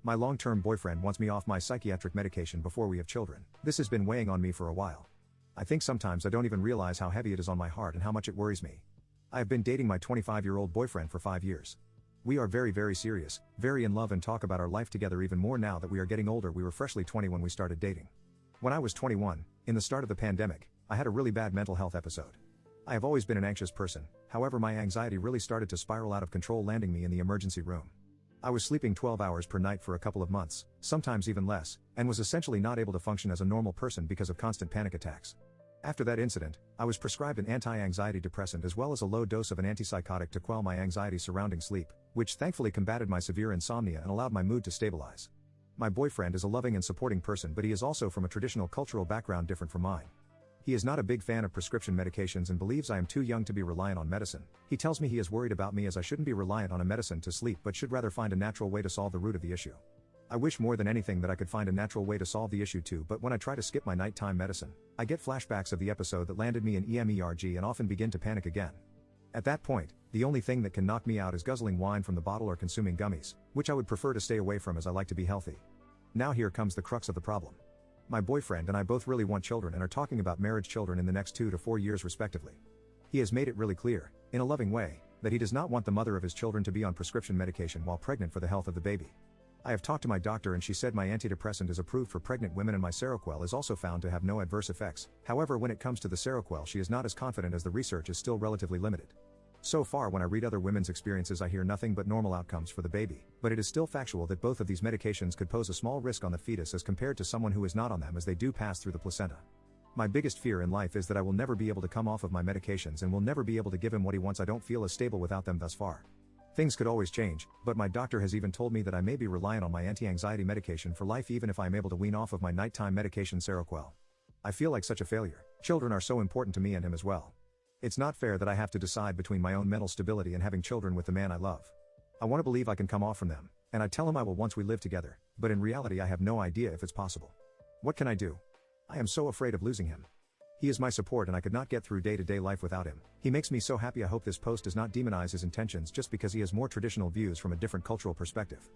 My long-term boyfriend wants me off my psychiatric medication before we have children. This has been weighing on me for a while. I think sometimes I don't even realize how heavy it is on my heart and how much it worries me. I have been dating my 25-year-old boyfriend for 5 years. We are very, very serious, very in love and talk about our life together even more now that we are getting older. We were freshly 20 when we started dating. When I was 21, in the start of the pandemic, I had a really bad mental health episode. I have always been an anxious person, however my anxiety really started to spiral out of control, landing me in the emergency room. I was sleeping 12 hours per night for a couple of months, sometimes even less, and was essentially not able to function as a normal person because of constant panic attacks. After that incident, I was prescribed an anti-anxiety depressant as well as a low dose of an antipsychotic to quell my anxiety surrounding sleep, which thankfully combated my severe insomnia and allowed my mood to stabilize. My boyfriend is a loving and supporting person, but he is also from a traditional cultural background different from mine. He is not a big fan of prescription medications and believes I am too young to be reliant on medicine. He tells me he is worried about me as I shouldn't be reliant on a medicine to sleep but should rather find a natural way to solve the root of the issue. I wish more than anything that I could find a natural way to solve the issue too, but when I try to skip my nighttime medicine, I get flashbacks of the episode that landed me in EMERG and often begin to panic again. At that point, the only thing that can knock me out is guzzling wine from the bottle or consuming gummies, which I would prefer to stay away from as I like to be healthy. Now here comes the crux of the problem. My boyfriend and I both really want children and are talking about marriage children in the next 2 to 4 years respectively. He has made it really clear, in a loving way, that he does not want the mother of his children to be on prescription medication while pregnant for the health of the baby. I have talked to my doctor and she said my antidepressant is approved for pregnant women and my Seroquel is also found to have no adverse effects. However, when it comes to the Seroquel, she is not as confident as the research is still relatively limited. So far, when I read other women's experiences, I hear nothing but normal outcomes for the baby, but it is still factual that both of these medications could pose a small risk on the fetus as compared to someone who is not on them, as they do pass through the placenta. My biggest fear in life is that I will never be able to come off of my medications and will never be able to give him what he wants. I don't feel as stable without them thus far. Things could always change, but my doctor has even told me that I may be reliant on my anti-anxiety medication for life even if I am able to wean off of my nighttime medication Seroquel. I feel like such a failure. Children are so important to me and him as well. It's not fair that I have to decide between my own mental stability and having children with the man I love. I want to believe I can come off from them, and I tell him I will once we live together, but in reality I have no idea if it's possible. What can I do? I am so afraid of losing him. He is my support and I could not get through day-to-day life without him. He makes me so happy. I hope this post does not demonize his intentions just because he has more traditional views from a different cultural perspective.